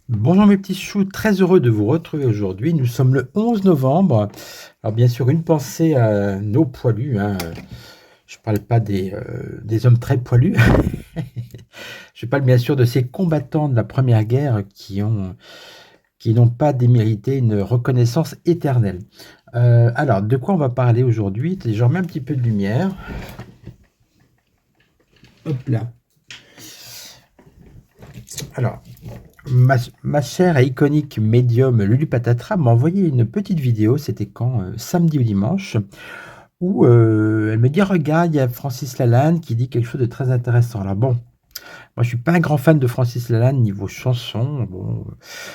Bonjour mes petits choux, très heureux de vous retrouver aujourd'hui. Nous sommes le 11 novembre. Alors bien sûr, une pensée à nos poilus, hein. Je parle pas des hommes très poilus. Je parle bien sûr de ces combattants de la Première Guerre qui n'ont pas démérité une reconnaissance éternelle. Alors, de quoi on va parler aujourd'hui? Je remets un petit peu de lumière. Hop là. Alors, ma chère et iconique médium Lulu Patatra m'a envoyé une petite vidéo, c'était quand samedi ou dimanche, où elle me dit: regarde, il y a Francis Lalanne qui dit quelque chose de très intéressant. Alors bon, moi je suis pas un grand fan de Francis Lalanne niveau chanson. Bon,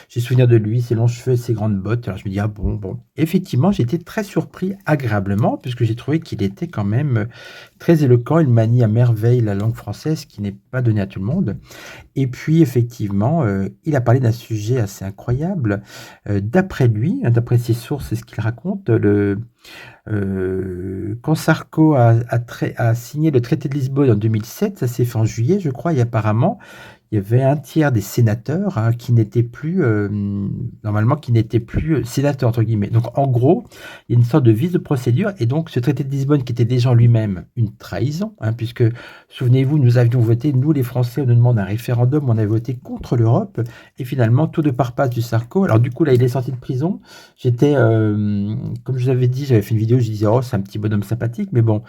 j'ai souvenir de lui, ses longs cheveux, ses grandes bottes. Alors je me dis: ah bon. Effectivement, j'ai été très surpris agréablement, puisque j'ai trouvé qu'il était quand même très éloquent. Il manie à merveille la langue française, qui n'est pas donnée à tout le monde. Et puis effectivement, il a parlé d'un sujet assez incroyable. D'après lui, hein, d'après ses sources, c'est ce qu'il raconte, quand Sarko a signé le traité de Lisbonne en 2007, ça s'est fait en juillet, je crois, et apparemment, il y avait un tiers des sénateurs, hein, qui n'étaient plus, normalement, qui n'étaient plus sénateurs, entre guillemets. Donc, en gros, il y a une sorte de vice de procédure, et donc ce traité de Lisbonne, qui était déjà en lui-même une trahison, hein, puisque, souvenez-vous, nous avions voté, nous les Français, on nous demande un référendum, on avait voté contre l'Europe, et finalement, tout de part passe du Sarko. Alors, du coup, là, il est sorti de prison. J'étais, comme je vous avais dit, j'avais fait une vidéo, je disais: oh, c'est un petit bonhomme sympathique, mais bon,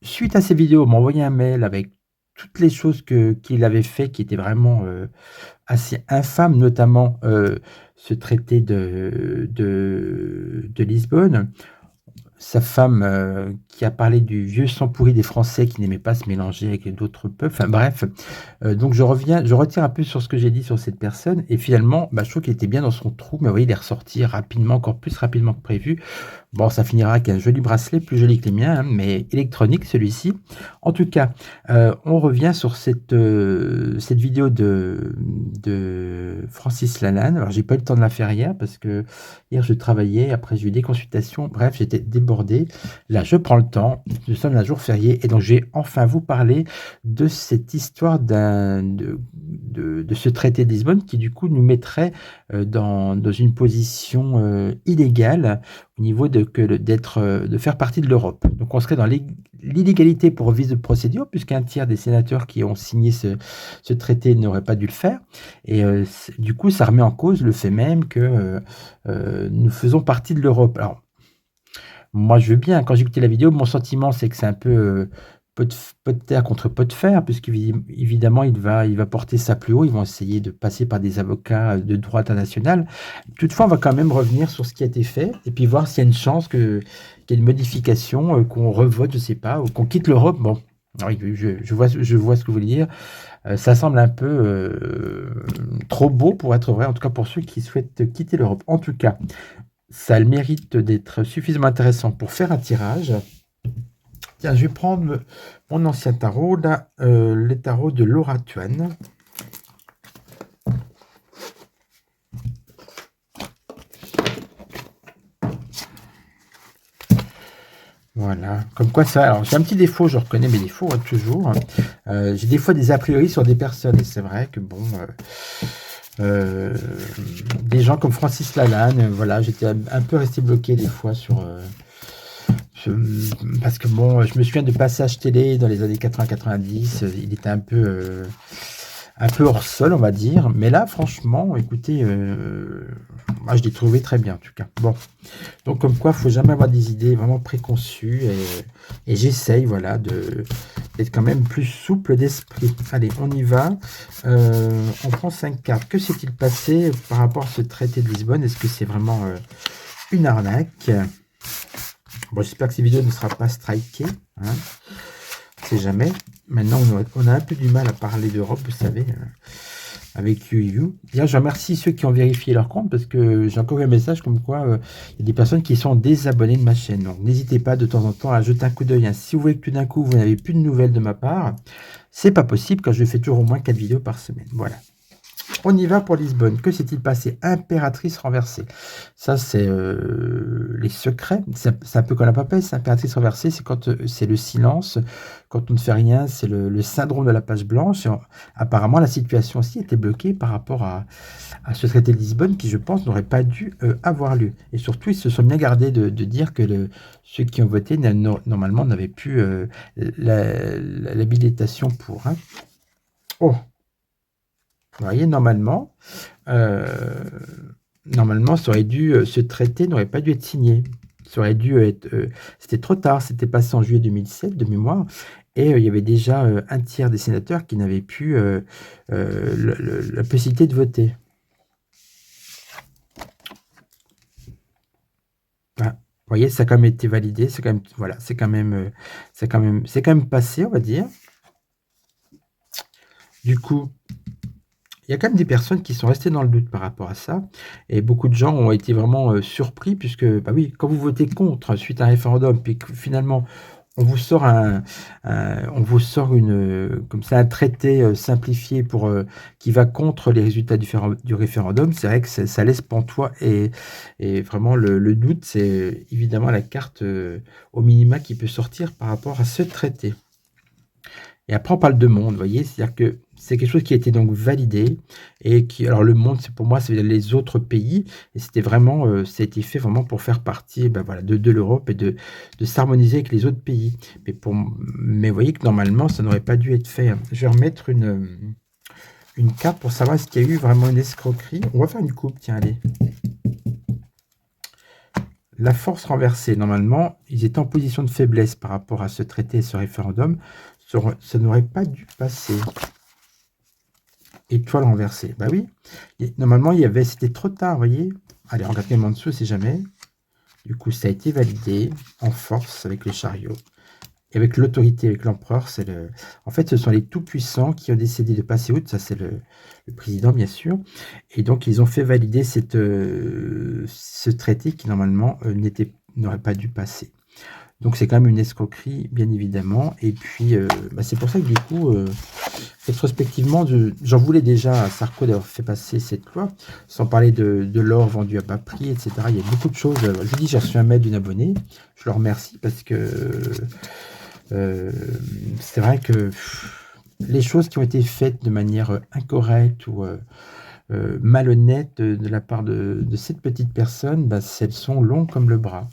suite à ces vidéos, on m'a envoyé un mail avec toutes les choses qu'il avait fait qui étaient vraiment assez infâmes, notamment ce traité de Lisbonne. Sa femme qui a parlé du vieux sang pourri des Français qui n'aimaient pas se mélanger avec d'autres peuples. Enfin bref, donc je retire un peu sur ce que j'ai dit sur cette personne. Et finalement, je trouve qu'il était bien dans son trou, mais vous voyez, il est ressorti rapidement, encore plus rapidement que prévu. Bon, ça finira avec un joli bracelet, plus joli que les miens, hein, mais électronique celui-ci. En tout cas, on revient sur cette vidéo de Francis Lalanne. Alors, j'ai pas eu le temps de la faire hier parce que hier je travaillais, après j'ai eu des consultations. Bref, j'étais débordé. Là, je prends le temps. Nous sommes un jour férié et donc je vais enfin vous parler de cette histoire de ce traité de Lisbonne qui du coup nous mettrait dans une position illégale au niveau de faire partie de l'Europe. Donc on serait dans l'illégalité pour vice de procédure, puisqu'un tiers des sénateurs qui ont signé ce traité n'auraient pas dû le faire. Et du coup, ça remet en cause le fait même que nous faisons partie de l'Europe. Alors, moi, je veux bien, quand j'ai écouté la vidéo, mon sentiment, c'est que c'est un peu pot de terre contre pot de fer, puisqu'évidemment, il va porter ça plus haut. Ils vont essayer de passer par des avocats de droit international. Toutefois, on va quand même revenir sur ce qui a été fait et puis voir s'il y a une chance qu'il y ait une modification, qu'on revote, je ne sais pas, ou qu'on quitte l'Europe. Bon, oui, je vois ce que vous voulez dire. Ça semble un peu trop beau pour être vrai, en tout cas pour ceux qui souhaitent quitter l'Europe. En tout cas, ça a le mérite d'être suffisamment intéressant pour faire un tirage. Tiens, je vais prendre mon ancien tarot, là, les tarots de Laura Tuan. Voilà, comme quoi ça. Alors, j'ai un petit défaut, je reconnais mes défauts, hein, toujours. J'ai des fois des a priori sur des personnes, et c'est vrai que bon. Des gens comme Francis Lalanne, voilà, j'étais un peu resté bloqué des fois parce que bon, je me souviens de passages télé dans les années 80-90, il était un peu hors sol, on va dire. Mais là, franchement, écoutez, moi, je l'ai trouvé très bien, en tout cas. Bon, donc comme quoi, il ne faut jamais avoir des idées vraiment préconçues. Et j'essaye, voilà, d'être quand même plus souple d'esprit. Allez, on y va. On prend 5 cartes. Que s'est-il passé par rapport à ce traité de Lisbonne? Est-ce que c'est vraiment une arnaque? Bon, j'espère que cette vidéo ne sera pas strikée, hein. On ne sait jamais. Maintenant, on a un peu du mal à parler d'Europe, vous savez. avec You. D'ailleurs, je remercie ceux qui ont vérifié leur compte parce que j'ai encore eu un message comme quoi il y a des personnes qui sont désabonnées de ma chaîne. Donc, n'hésitez pas de temps en temps à jeter un coup d'œil, hein. Si vous voyez que tout d'un coup, vous n'avez plus de nouvelles de ma part, c'est pas possible quand je fais toujours au moins 4 vidéos par semaine. Voilà. On y va pour Lisbonne. Que s'est-il passé? Impératrice renversée. Ça, c'est les secrets. C'est un peu comme la papesse. Impératrice renversée, c'est quand c'est le silence. Quand on ne fait rien, c'est le syndrome de la page blanche. Apparemment, la situation aussi était bloquée par rapport à ce traité de Lisbonne qui, je pense, n'aurait pas dû avoir lieu. Et surtout, ils se sont bien gardés de dire que ceux qui ont voté, normalement, n'avaient plus l'habilitation pour. Hein. Oh, vous voyez, normalement, ça aurait dû, ce traité n'aurait pas dû être signé. Ça aurait dû être, c'était trop tard, c'était passé en juillet 2007 de mémoire, et il y avait déjà un tiers des sénateurs qui n'avaient plus la possibilité de voter. Ah, vous voyez, ça a quand même été validé, c'est quand même, voilà, c'est quand même passé, on va dire. Du coup, il y a quand même des personnes qui sont restées dans le doute par rapport à ça, et beaucoup de gens ont été vraiment surpris, puisque, bah oui, quand vous votez contre suite à un référendum, puis que finalement on vous sort comme ça, un traité simplifié qui va contre les résultats du référendum, c'est vrai que ça laisse pantois, et vraiment le doute, c'est évidemment la carte au minima qui peut sortir par rapport à ce traité. Et après, on parle de monde, vous voyez, c'est-à-dire que c'est quelque chose qui a été donc validé, et qui, alors le monde, c'est pour moi, c'est les autres pays, et c'était vraiment, ça a été fait vraiment pour faire partie, ben voilà, de l'Europe, et de s'harmoniser avec les autres pays. Mais vous voyez que normalement, ça n'aurait pas dû être fait, hein. Je vais remettre une carte pour savoir s'il y a eu vraiment une escroquerie. On va faire une coupe, tiens, allez. La force renversée, normalement, ils étaient en position de faiblesse par rapport à ce traité et ce référendum. Ça n'aurait pas dû passer. Étoile renversée. Bah oui. Normalement, c'était trop tard, vous voyez. Allez, on regarde même en dessous, c'est jamais. Du coup, ça a été validé en force avec les chariots. Et avec l'autorité, avec l'empereur, en fait, ce sont les tout-puissants qui ont décidé de passer outre. Ça, c'est le président, bien sûr. Et donc, ils ont fait valider ce traité qui, normalement, n'aurait pas dû passer. Donc, c'est quand même une escroquerie, bien évidemment. Et puis, bah, c'est pour ça que, du coup, rétrospectivement, j'en voulais déjà à Sarko d'avoir fait passer cette loi, sans parler de l'or vendu à bas prix, etc. Il y a beaucoup de choses. Je vous dis, j'ai reçu un mail d'une abonnée. Je le remercie parce que c'est vrai que les choses qui ont été faites de manière incorrecte ou malhonnête de la part de cette petite personne, bah, elles sont longues comme le bras.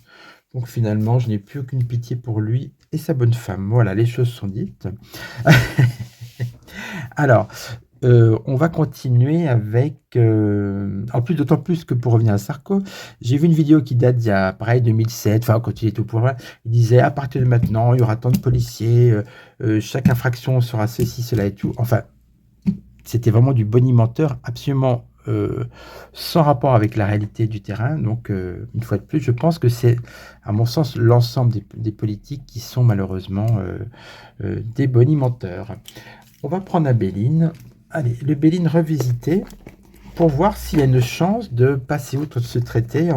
Donc finalement, je n'ai plus aucune pitié pour lui et sa bonne femme. Voilà, les choses sont dites. Alors, on va continuer avec, en plus, d'autant plus que pour revenir à Sarko, j'ai vu une vidéo qui date d'il y a, pareil, 2007, enfin, quand il était au pouvoir, il disait: «À partir de maintenant, il y aura tant de policiers, chaque infraction sera ceci, cela et tout». Enfin, c'était vraiment du bonimenteur, absolument sans rapport avec la réalité du terrain. Donc, une fois de plus, je pense que c'est, à mon sens, l'ensemble des politiques qui sont malheureusement des bonimenteurs. On va prendre un Béline. Allez, le Béline revisité pour voir s'il y a une chance de passer outre ce traité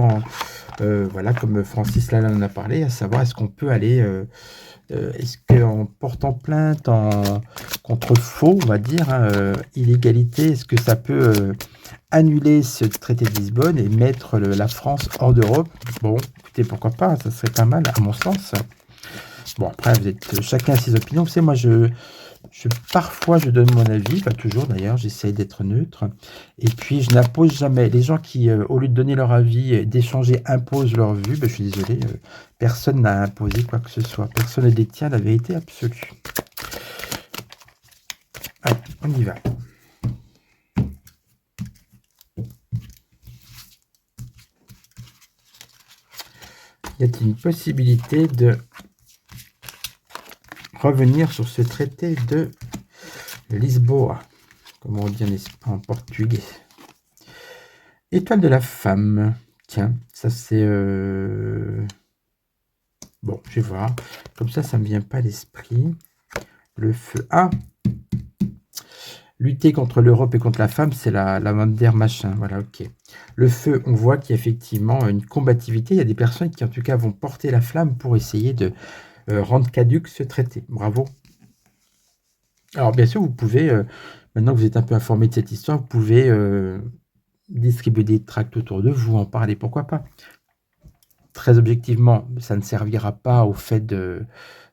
voilà, comme Francis Lalanne en a parlé, à savoir est-ce qu'on peut aller, est-ce qu'en portant plainte contre faux, on va dire, hein, illégalité, est-ce que ça peut annuler ce traité de Lisbonne et mettre la France hors d'Europe? Bon, écoutez, pourquoi pas, ça serait pas mal à mon sens. Bon, après, chacun a ses opinions. Vous savez, moi, parfois, je donne mon avis, pas toujours d'ailleurs, j'essaye d'être neutre. Et puis, je n'impose jamais. Les gens qui, au lieu de donner leur avis et d'échanger, imposent leur vue, ben, je suis désolé, personne n'a imposé quoi que ce soit. Personne ne détient la vérité absolue. Allez, on y va. Y a-t-il une possibilité de revenir sur ce traité de Lisboa, comme on dit en portugais? Étoile de la femme. Tiens, ça c'est... Bon, je vais voir. Comme ça ne me vient pas à l'esprit. Le feu. Ah! Lutter contre l'Europe et contre la femme, c'est la Van der machin. Voilà, ok. Le feu, on voit qu'il y a effectivement une combativité. Il y a des personnes qui, en tout cas, vont porter la flamme pour essayer de rendre caduque ce traité. Bravo. Alors, bien sûr, vous pouvez, maintenant que vous êtes un peu informé de cette histoire, vous pouvez distribuer des tracts autour de vous, en parler, pourquoi pas. Très objectivement, ça ne servira pas au fait de...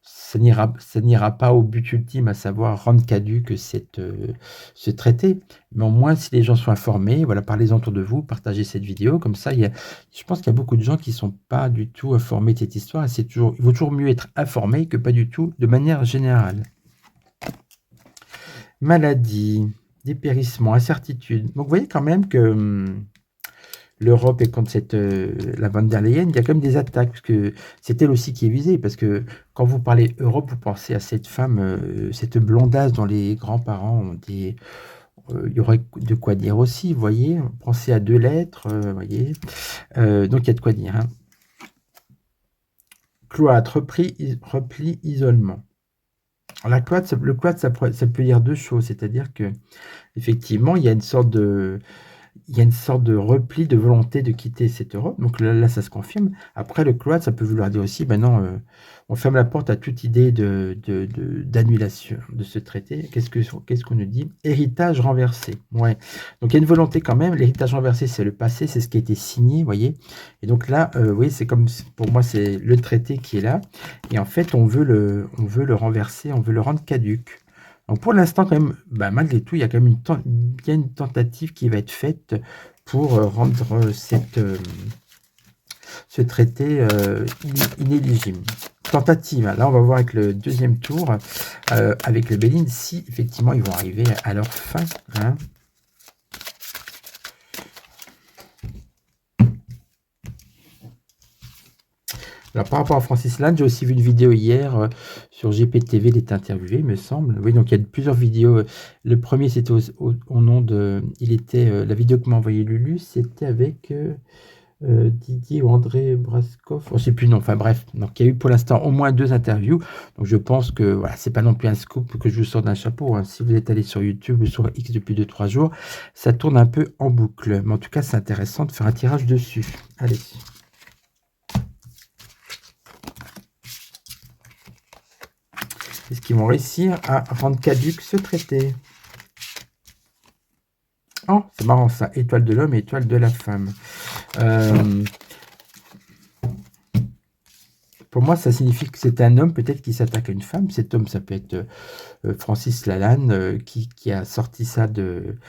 Ça n'ira pas au but ultime, à savoir rendre caduque ce traité. Mais au moins, si les gens sont informés, voilà, parlez-en autour de vous, partagez cette vidéo. Comme ça, je pense qu'il y a beaucoup de gens qui ne sont pas du tout informés de cette histoire. Et il vaut toujours mieux être informé que pas du tout, de manière générale. Maladie, dépérissement, incertitude. Donc, vous voyez quand même que l'Europe est contre la Van der Leyen, il y a quand même des attaques, parce que c'est elle aussi qui est visée, parce que quand vous parlez Europe, vous pensez à cette femme, cette blondasse dont les grands-parents ont des... il y aurait de quoi dire aussi, vous voyez, pensez à 2 lettres, vous voyez, donc il y a de quoi dire. Hein. Cloître, repli, isolement. Alors, le cloître, ça peut dire 2 choses, c'est-à-dire que effectivement, il y a une sorte de repli, de volonté de quitter cette Europe. Donc là, ça se confirme. Après, le cloître, ça peut vouloir dire aussi, ben non, on ferme la porte à toute idée d'annulation de ce traité. Qu'est-ce qu'on nous dit? Héritage renversé. Ouais. Donc il y a une volonté quand même. L'héritage renversé, c'est le passé, c'est ce qui a été signé, vous voyez. Et donc là, oui, c'est comme, pour moi, c'est le traité qui est là. Et en fait, on veut le renverser, on veut le rendre caduc. Donc pour l'instant, quand même, bah, malgré tout, il y a quand même une tentative qui va être faite pour rendre ce traité inéligible. Tentative, hein. Là on va voir avec le deuxième tour, avec le Bénin, si effectivement ils vont arriver à leur fin. Hein. Alors, par rapport à Francis Land, j'ai aussi vu une vidéo hier sur GPTV, il est interviewé, il me semble. Oui, donc il y a plusieurs vidéos. Le premier, c'était au nom de... la vidéo que m'a envoyé Lulu, c'était avec Didier ou André Braskov. Je ne sais plus, non, enfin bref. Donc il y a eu pour l'instant au moins 2 interviews. Donc je pense que voilà, c'est pas non plus un scoop que je vous sors d'un chapeau. Hein. Si vous êtes allé sur YouTube ou sur X depuis 2-3 jours, ça tourne un peu en boucle. Mais en tout cas, c'est intéressant de faire un tirage dessus. Allez. Est-ce qu'ils vont réussir à rendre caduque ce traité? Oh, c'est marrant ça. Étoile de l'homme et étoile de la femme. Pour moi, ça signifie que c'est un homme peut-être qui s'attaque à une femme. Cet homme, ça peut être Francis Lalanne qui a sorti ça du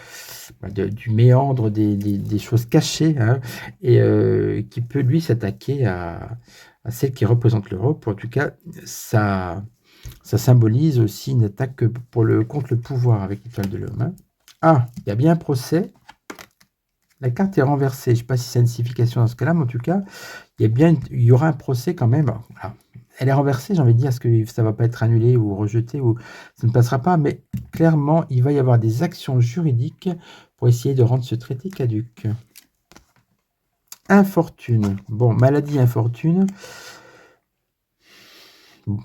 méandre des choses cachées, hein, et qui peut, lui, s'attaquer à celle qui représente l'Europe. En tout cas, ça symbolise aussi une attaque contre le pouvoir avec l'étoile de l'homme. Hein. Ah, il y a bien un procès. La carte est renversée. Je ne sais pas si c'est une signification dans ce cas-là, mais en tout cas, il y aura un procès quand même. Voilà. Elle est renversée, j'ai envie de dire, est-ce que ça ne va pas être annulé ou rejeté, ou ça ne passera pas, mais clairement, il va y avoir des actions juridiques pour essayer de rendre ce traité caduc. Infortune. Bon, maladie, infortune.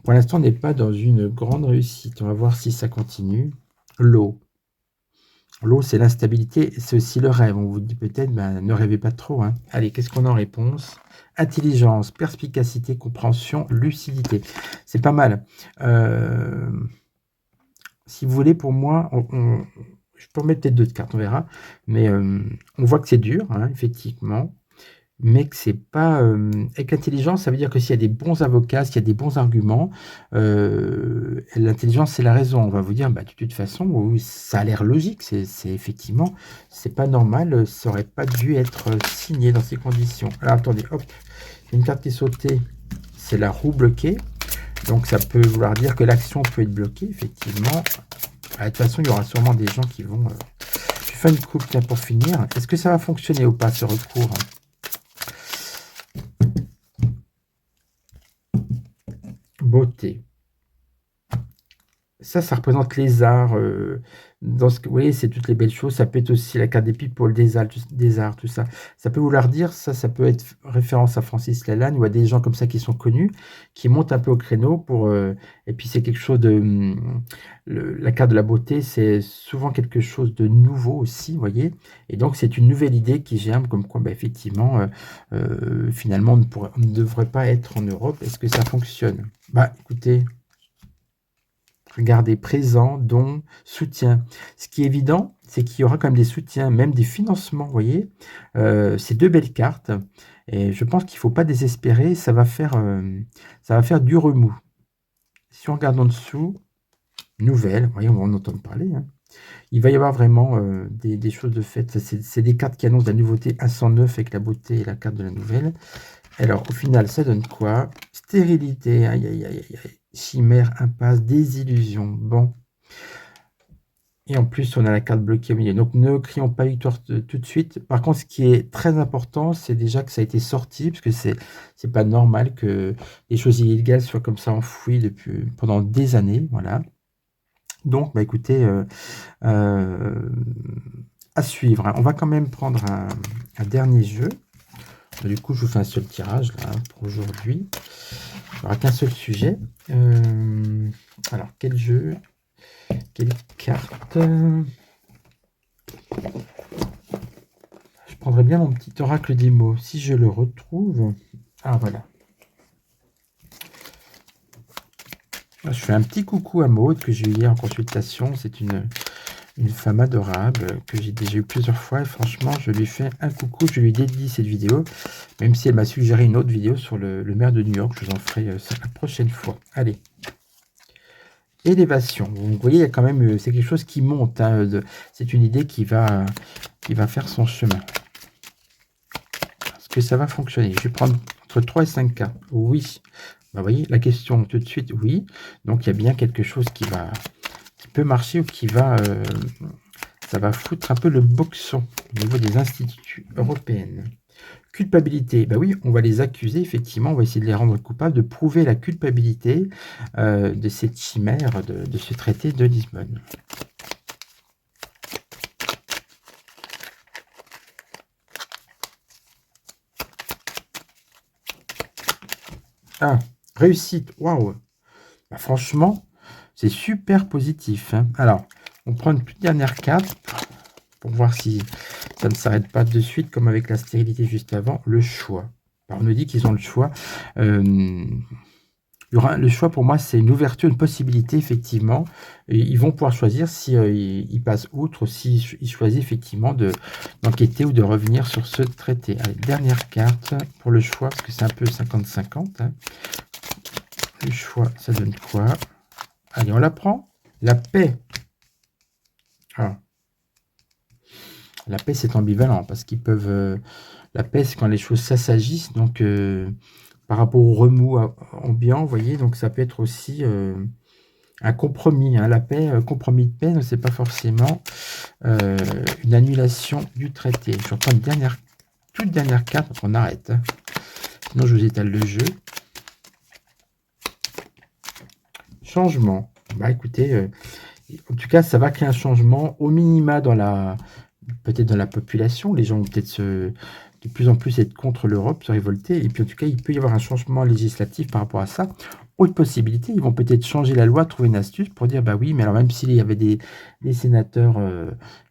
Pour l'instant, on n'est pas dans une grande réussite. On va voir si ça continue. L'eau. L'eau, c'est l'instabilité, c'est aussi le rêve. On vous dit peut-être, ben, ne rêvez pas trop. Hein. Allez, qu'est-ce qu'on a en réponse? Intelligence, perspicacité, compréhension, lucidité. C'est pas mal. Si vous voulez, pour moi, je peux remettre peut-être d'autres cartes, on verra. Mais on voit que c'est dur, hein, effectivement. Mais que c'est pas... avec l'intelligence, ça veut dire que s'il y a des bons avocats, s'il y a des bons arguments, l'intelligence, c'est la raison. On va vous dire, bah, de toute façon, oui, ça a l'air logique. C'est effectivement, c'est pas normal. Ça aurait pas dû être signé dans ces conditions. Alors, attendez, hop. Une carte qui est sautée, c'est la roue bloquée. Donc, ça peut vouloir dire que l'action peut être bloquée, effectivement. De toute façon, il y aura sûrement des gens qui vont... Je fais une coupe, tiens, pour finir. Est-ce que ça va fonctionner ou pas, ce recours? Beauté. Ça représente les arts, dans ce que vous voyez, c'est toutes les belles choses. Ça peut être aussi la carte des people, des arts, tout ça. Ça peut vouloir dire ça peut être référence à Francis Lalanne ou à des gens comme ça qui sont connus, qui montent un peu au créneau pour, et puis c'est quelque chose de, la carte de la beauté, c'est souvent quelque chose de nouveau aussi, vous voyez? Et donc c'est une nouvelle idée qui germe comme quoi, bah, effectivement, finalement on ne devrait pas être en Europe. Est-ce que ça fonctionne? Bah, écoutez, regardez, présent, don, soutien. Ce qui est évident, c'est qu'il y aura quand même des soutiens, même des financements, vous voyez? C'est 2 belles cartes et je pense qu'il ne faut pas désespérer, ça va faire du remous. Si on regarde en dessous, nouvelles, vous voyez, on va en entendre parler, hein. Il va y avoir vraiment, des choses de faites. C'est des cartes qui annoncent la nouveauté, un 109 avec la beauté et la carte de la nouvelle. Alors, au final, ça donne quoi? Stérilité, aïe, aïe, aïe, aïe, aïe. Chimère, impasse, désillusion. Bon. Et en plus, on a la carte bloquée au milieu. Donc, ne crions pas victoire tout de suite. Par contre, ce qui est très important, c'est déjà que ça a été sorti, parce que c'est pas normal que les choses illégales soient comme ça enfouies depuis, pendant des années. Voilà. Donc, bah, écoutez, à suivre, hein. On va quand même prendre un dernier jeu. Du coup, je vous fais un seul tirage là, pour aujourd'hui. Il n'y aura qu'un seul sujet. Alors, quel jeu? Quelle carte? Je prendrais bien mon petit oracle des mots. Si je le retrouve... Ah, voilà. Je fais un petit coucou à Maud que j'ai eu hier en consultation. C'est une femme adorable que j'ai déjà eu plusieurs fois. Et franchement, je lui fais un coucou. Je lui dédie cette vidéo. Même si elle m'a suggéré une autre vidéo sur le maire de New York. Je vous en ferai ça la prochaine fois. Allez. Élévation. Vous voyez, il y a quand même, c'est quelque chose qui monte, hein, c'est une idée qui va faire son chemin. Est-ce que ça va fonctionner? Je vais prendre entre 3 et 5 cartes. Oui. Bah, vous voyez, la question tout de suite, oui. Donc, il y a bien quelque chose qui peut marcher ou ça va foutre un peu le boxon au niveau des instituts européennes. Culpabilité, bah oui, on va les accuser, effectivement, on va essayer de les rendre coupables, de prouver la culpabilité de cette chimère, de ce traité de Lisbonne. Ah, réussite, waouh! Bah, franchement, c'est super positif, hein. Alors, on prend une toute dernière carte pour voir si ça ne s'arrête pas de suite, comme avec la stérilité juste avant, le choix. Alors, on nous dit qu'ils ont le choix. Il y aura le choix, pour moi, c'est une ouverture, une possibilité, effectivement. Et ils vont pouvoir choisir si ils passent outre, s'ils choisissent effectivement d'enquêter ou de revenir sur ce traité. Allez, dernière carte pour le choix, parce que c'est un peu 50-50, hein. Le choix, ça donne quoi? Allez, on la prend. La paix. Ah. La paix, c'est ambivalent, parce qu'ils peuvent... la paix, c'est quand les choses s'assagissent, donc par rapport au remous ambiant, vous voyez, donc ça peut être aussi un compromis, hein. La paix, compromis de paix, c'est pas forcément une annulation du traité. Je reprends une toute dernière carte, on arrête, hein. Sinon je vous étale le jeu. Changement. Bah écoutez, en tout cas, ça va créer un changement au minima peut-être dans la population. Les gens vont peut-être de plus en plus être contre l'Europe, se révolter. Et puis en tout cas, il peut y avoir un changement législatif par rapport à ça. Autre possibilité, ils vont peut-être changer la loi, trouver une astuce pour dire, bah oui, mais alors même s'il y avait des sénateurs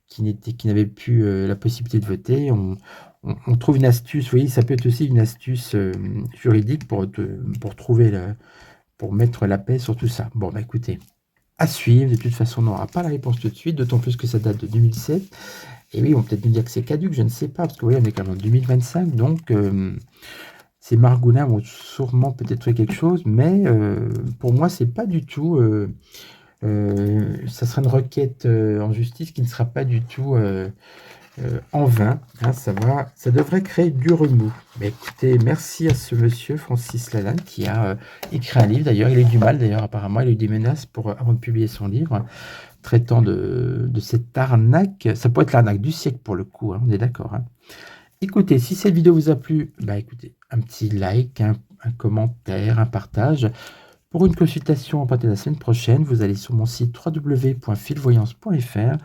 qui n'avaient plus la possibilité de voter, on trouve une astuce. Vous voyez, ça peut être aussi une astuce juridique pour trouver, pour mettre la paix sur tout ça. Bon, bah écoutez, à suivre. De toute façon, on n'aura pas la réponse tout de suite, d'autant plus que ça date de 2007. Et oui, on peut peut-être nous dire que c'est caduque, je ne sais pas, parce que vous voyez, on est quand même en 2025, donc ces margoulins vont sûrement peut-être trouver quelque chose, mais pour moi, c'est pas du tout... ça sera une requête en justice qui ne sera pas du tout en vain, hein. Ça devrait créer du remous. Mais écoutez, merci à ce monsieur Francis Lalanne qui a écrit un livre. D'ailleurs, il a eu du mal, d'ailleurs, apparemment, il a eu des menaces avant de publier son livre, traitant de cette arnaque. Ça peut être l'arnaque du siècle pour le coup, hein, on est d'accord, hein. Écoutez, si cette vidéo vous a plu, bah écoutez, un petit like, un commentaire, un partage. Pour une consultation à partir de la semaine prochaine, vous allez sur mon site www.filvoyance.fr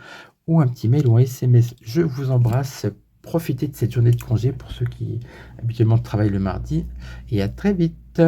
ou un petit mail ou un SMS. Je vous embrasse. Profitez de cette journée de congé pour ceux qui habituellement travaillent le mardi et à très vite.